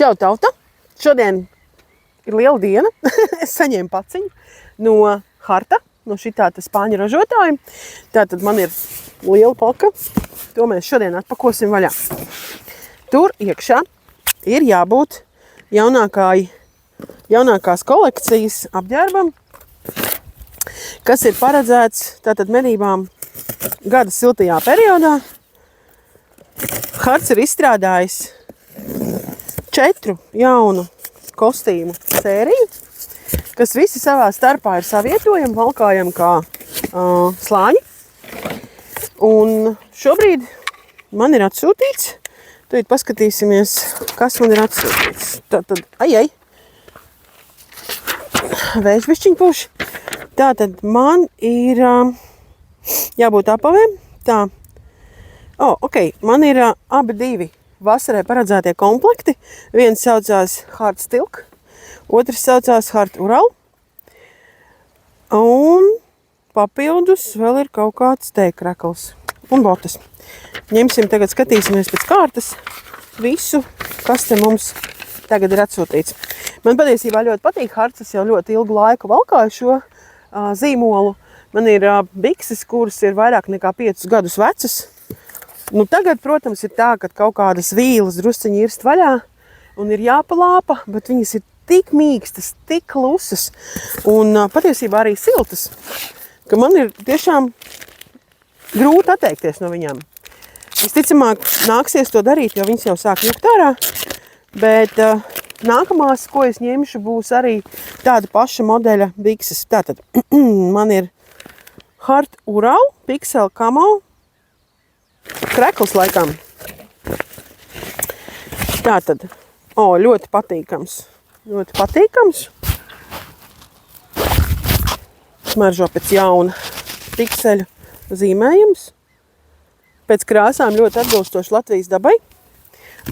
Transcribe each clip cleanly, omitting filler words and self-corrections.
Čau, tauta! Šodien ir liela diena. Es saņēmu paciņu no Harta, no šitā spāņu ražotājiem. Tātad man ir liela paka. To mēs šodien atpakosim vaļā. Tur iekšā ir jābūt jaunākās kolekcijas apģērbam, kas ir paredzēts tātad medībām gada siltajā periodā. Harts ir izstrādājis 4 jaunu kostīmu sēriju, kas visi savā starpā ir savietojami, valkājami kā slāņi. Un šobrīd man ir atsūtīts, tad paskatīsimies, kas man ir atsūtīts. Tātad, vējš bišķiņ puši. Tātad man ir jābūt apavēm. Tā. Man ir abi divi vasarai paredzētie komplekti. Viens saucās Hart Stilk, otrs saucās Hart Ural. Un papildus vēl ir kaut kāds tēkrekls un botas. Ņemsim tagad, skatīsimies pēc kārtas visu, kas te mums tagad ir atsūtīts. Man patiesībā ļoti patīk Harts, es jau ļoti ilgu laiku valkāju šo zīmolu. Man ir bikses, kuras ir vairāk nekā 5 gadus vecas. Nu, tagad, protams, ir tā, ka kaut kādas vīles drusciņi irst vaļā un ir jāpalāpa, bet viņas ir tik mīkstas, tik klusas un patiesībā arī siltas, ka man ir tiešām grūti atteikties no viņām. Visticamāk, nāksies to darīt, jo viņas jau sāk jukt ārā, bet nākamās, ko es ņemšu, būs arī tāda paša modeļa bikses. Tātad, man ir Hart Ural, Pixel Camo, krekls laikam. Tātad, ļoti patīkams. Ļoti patīkams. Smaržo pēc jauna pikseļu zīmējums. Pēc krāsām ļoti atbilstoši Latvijas dabai.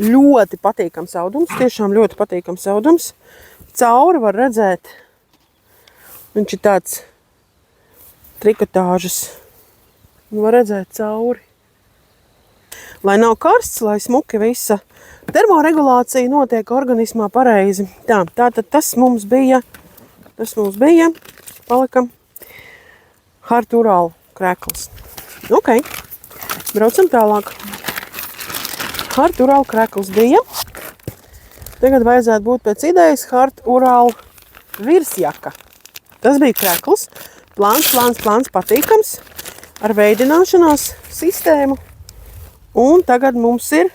Ļoti patīkams audums, tiešām ļoti patīkams audums. Cauri var redzēt, viņš ir tāds trikotāžas. Var redzēt cauri. Lai nav karsts, lai smuki visa termoregulācija notiek organismā pareizi. Tātad tas mums bija, palikam Hart Ural krekls. Braucam tālāk. Hart Ural krekls bija. Tagad vajadzētu būt pēc idejas Hart Ural virsjaka. Tas bija krekls, plāns, patīkams, ar veidināšanās sistēmu. Un tagad mums ir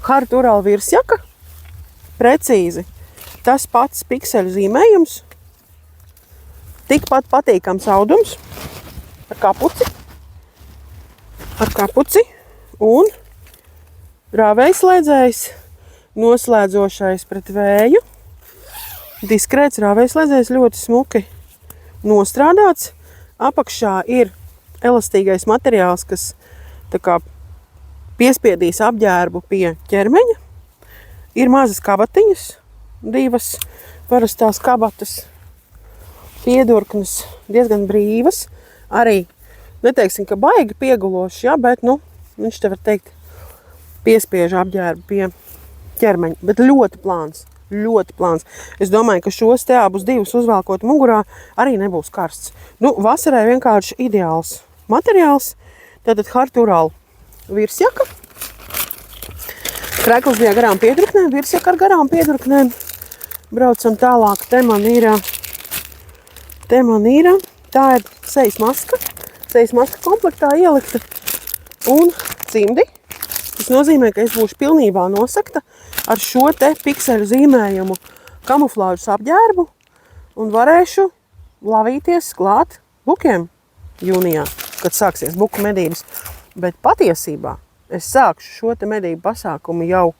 Hart Ural virsjaka, precīzi tas pats pikseļu zīmējums, tikpat patīkams audums ar kapuci un rāvējslēdzējs, noslēdzošais pret vēju, diskrēts rāvējslēdzējs, ļoti smuki nostrādāts. Apakšā ir elastīgais materiāls, kas tā kā piespiedīs apģērbu pie ķermeņa. Ir mazas kabatiņas, 2 parastās kabatas, piedurknes diezgan brīvas. Arī, neteiksim, ka baigi piegulošs, bet, viņš te var teikt, piespiež apģērbu pie ķermeņa. Bet ļoti plāns. Es domāju, ka šos te abus 2 uzvalkot mugurā arī nebūs karsts. Vasarai vienkārši ideāls materiāls. Tātad Hart Ural virsjaka. Krekls bija garām piedruknēm, virsjaka ar garām piedruknēm. Braucam tālāk. Te man ir, tā ir sejas maska. Sejas maska komplektā ielikta un cimdi. Tas nozīmē, ka es būšu pilnībā nosakta ar šo te pikseļu zīmējumu kamuflāžas apģērbu un varēšu lavīties klāt bukiem jūnijā, kad sāksies buku medības. Bet patiesībā es sākšu šo te medību pasākumu jau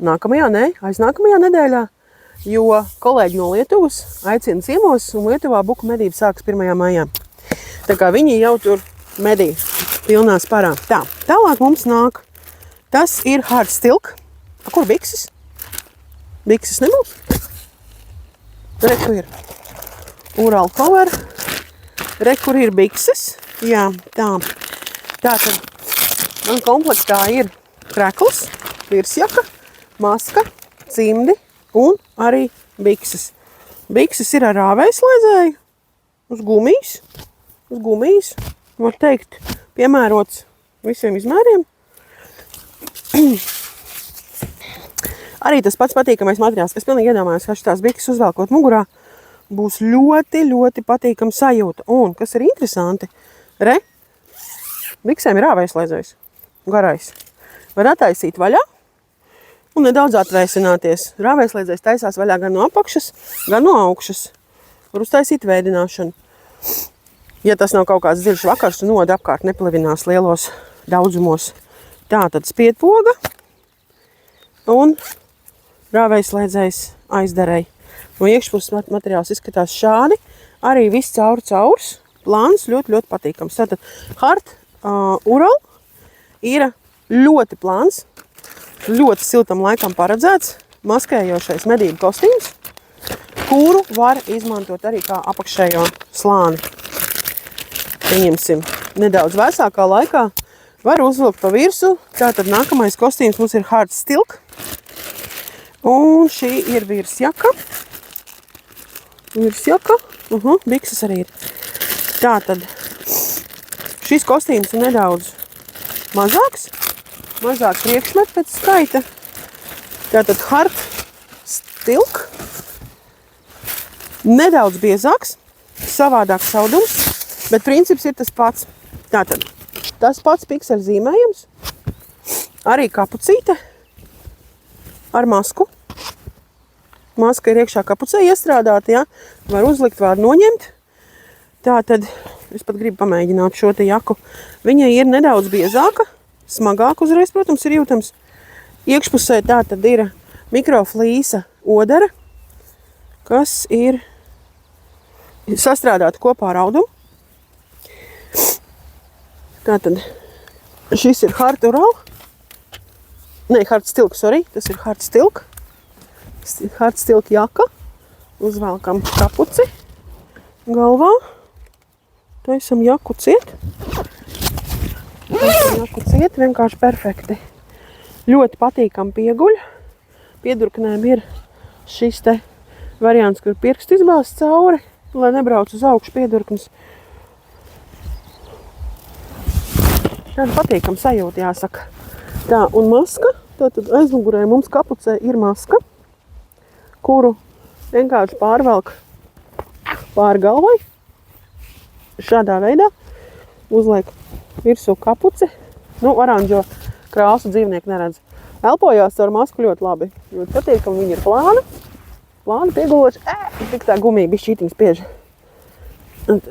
aiznākamajā nedēļā, jo kolēģi no Lietuvas aicina ciemos un Lietuvā buku medības sāks 1. maijā. Tā kā viņi jau tur medī pilnā sparā. Tālāk mums nāk, tas ir Hart Stilk. Kur bikses? Bikses nebūs? Reku ir Ural cover. Kur ir bikses. Tātad man komplektā ir krekls, virsjaka, maska, cimdi un arī bikses. Bikses ir ar rāvējslēdzēju, uz gumijas, var teikt, piemērots visiem izmēriem. Arī tas pats patīkamais materiāls. Es pilnīgi iedomājos, ka tās bikses uzvelkot mugurā būs ļoti, ļoti patīkama sajūta. Un, kas ir interesanti, biksēm ir rāvējslēdzējs, garais. Var attaisīt vaļā un nedaudz atvēsināties. Rāvējslēdzējs taisās vaļā gan no apakšas, gan no augšas. Var uztaisīt vēdināšanu. Ja tas nav kaut kāds dziļš vakars, un noda apkārt neplivinās lielos daudzumos. Tā tad spiedpoga un rāvējslēdzējs aizdarēji. No iekšpuses materiāls izskatās šādi. Arī viss caurs. Plāns ļoti, ļoti patīkams. Tātad Hart Ural ir ļoti plāns, ļoti siltam laikam paredzēts, maskējošais medību kostīms, kuru var izmantot arī kā apakšējo slāni. Pieņemsim nedaudz vēsākā laikā, var uzvilkt pa virsu. Tātad nākamais kostīms mums ir Hart Stilk. Un šī ir virsjaka. Bikses arī ir. Tātad šis kostīms ir nedaudz mazāk priekšmet pēc skaita. Tātad Hart Stilk. Nedaudz biezāks, savādāks saudums, bet princips ir tas pats. Tātad tas pats pikseļu zīmējums, arī kapucīte ar masku. Maska ir iekšā kapucē iestrādāta, ja? Var uzlikt, var noņemt. Tātad es pat gribu pamēģināt šo te jaku. Viņa ir nedaudz biezāka, smagāka uzreiz, protams, ir jūtams. Iekšpusē tātad ir mikroflīsa odara, kas ir sastrādāta kopā ar audumu. Tātad šis ir Hart Ural. Hart Stilk, tas ir Hart Stilk. Hart Stilk jaka. Uzvelkam kapuci galvā. Taisam jaku ciet. Vienkārši perfekti. Ļoti patīkam pieguļ. Piedurknēm ir šis te variants, kur pirksti izbāzt cauri, lai nebrauc uz augšu piedurknes. Tāda patīkam sajūta, jāsaka. Tā, un maska. Tātad aizmugurē mums kapucē ir maska, kuru vienkārši pārvelk pāri galvai. Šādā veidā uzliek virsū kapuci. Oranžo krāsu dzīvnieki neredz. Elpojās ar masku ļoti labi. Ļoti patīkam, viņa ir plāna. Plāna pieguloša. Tik tā gumija bišķītiņ spiež.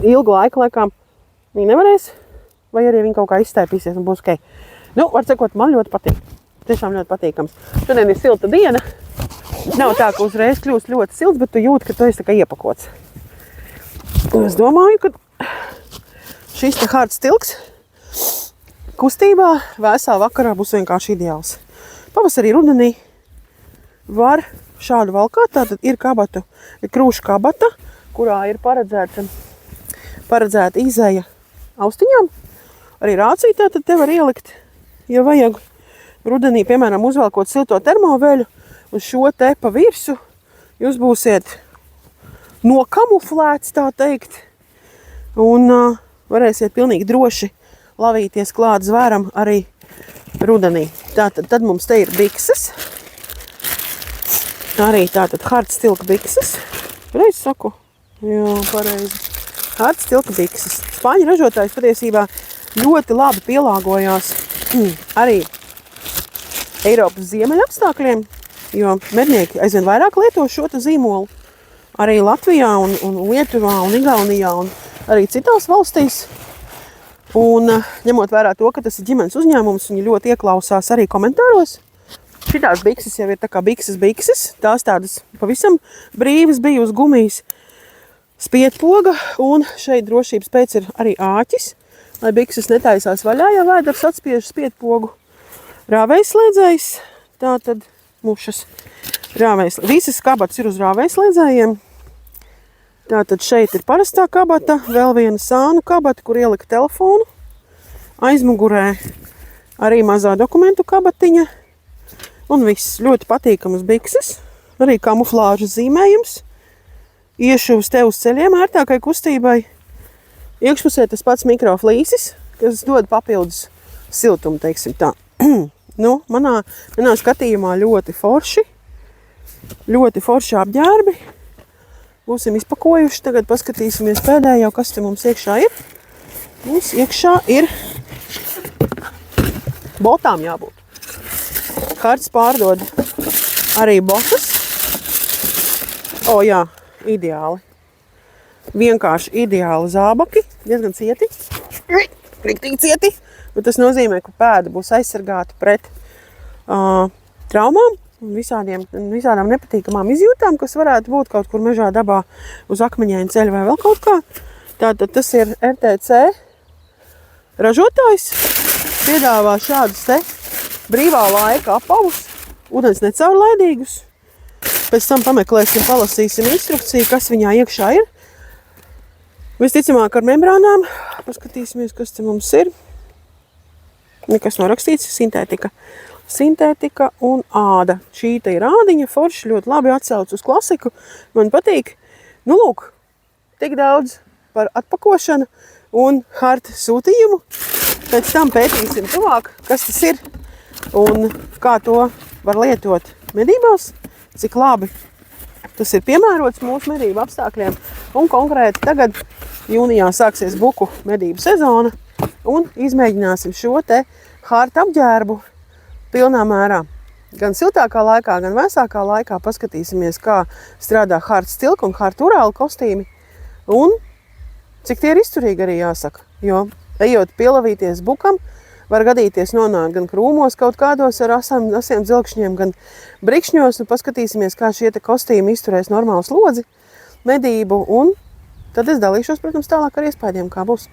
Ilgu laiku laikām viņa nevarēs, vai arī viņa kaut kā izstaipīsies un būs ok. Var sakot, man ļoti patīk. Tiešām ļoti patīkams. Šodien ir silta diena. Nav tā, ka uzreiz kļūst ļoti silts, bet tu jūti, ka tu esi tā kā iepakots. Un es domāju, ka šis te Hart Stilks kustībā vēsā vakarā būs vienkārši ideāls. Pavasarī rudenī var šādu valkāt. Tātad ir krūšu kabata, kurā ir paredzēta izeja austiņām. Arī rāciju tātad te var ielikt, ja vajag rudenī, piemēram, uzvelkot silto termoveļu. Uz šo te pa virsu jūs būsiet nokamuflēts, tā teikt, un varēsiet pilnīgi droši lavīties klāt zvēram arī rudenī. Tātad tad mums te ir bikses. Arī tātad Hart Stilk bikses. Pareizi saku? Jā, pareizi. Hart Stilk bikses. Spāņu ražotājs patiesībā ļoti labi pielāgojās arī Eiropas ziemeļapstākļiem, jo mednieki aizvien vairāk lieto šo zīmolu. Arī Latvijā un Lietuvā un Igaunijā un arī citās valstīs. Un ņemot vērā to, ka tas ir ģimenes uzņēmums, viņi ļoti ieklausās arī komentāros. Šitās bikses jau ir tā kā bikses. Tās tādas pavisam brīvas bija uz gumijas spiedpoga. Un šeit drošības pēc ir arī āķis, lai bikses netaisās vaļā, ja vēders atspiež spiedpogu. Rāvējslēdzējs, tātad mušas rāvējslēdzējs. Visas kabatas ir uz rāvējslēdzējiem. Tātad šeit ir parastā kabata, vēl viena sānu kabata, kur ielikt telefonu. Aizmugurē arī mazā dokumentu kabatiņa. Un viss ļoti patīkamas bikses, arī kamuflāžas zīmējums. Iešuvs te uz ceļiem ērtākai kustībai. Iekšpusē tas pats mikroflīsis, kas dod papildus siltumu, teiksim tā. Nu, manā skatījumā ļoti forši apģērbi. Būsim izpakojuši, tagad paskatīsimies pēdējo, kas te mums iekšā ir. Mums iekšā ir botām jābūt. Harts pārdod arī botas. O jā, ideāli. Vienkārši ideāli zābaki, diezgan cieti. Riktīgi cieti. Bet tas nozīmē, ka pēda būs aizsargāta pret traumām un visādām nepatīkamām izjūtām, kas varētu būt kaut kur mežā dabā uz akmeņaina ceļa vai vēl kaut kā. Tātad tas ir RTC ražotājs. Piedāvā šādus te brīvā laika apavus, ūdens necaurlaidīgus. Pēc tam pameklēsim, palasīsim instrukciju, kas viņā iekšā ir. Visticamāk ar membrānām. Paskatīsimies, kas te mums ir. Nekas nav rakstīts, sintētika. Sintētika un āda. Šī te ir ādiņa, forši, ļoti labi atsauc uz klasiku. Man patīk. Nu lūk, tik daudz par atpakošanu un Harta sūtījumu. Pēc tam pētīsim tuvāk, kas tas ir un kā to var lietot medībās, cik labi tas ir piemērots mūsu medību apstākļiem. Un konkrēti tagad jūnijā sāksies buku medību sezona un izmēģināsim šo te Harta apģērbu pilnā mērā. Gan siltākā laikā, gan vēsākā laikā paskatīsimies, kā strādā Harta stilka un Harta urāla kostīmi un cik tie ir izturīgi arī jāsaka, jo ejot pielavīties bukam, var gadīties nonākt gan krūmos kaut kādos ar asiem dzilkšņiem, gan brikšņos. Un paskatīsimies, kā šie te kostīmi izturēs normālu slodzi, medību, un tad es dalīšos, protams, tālāk ar iespējām, kā būs.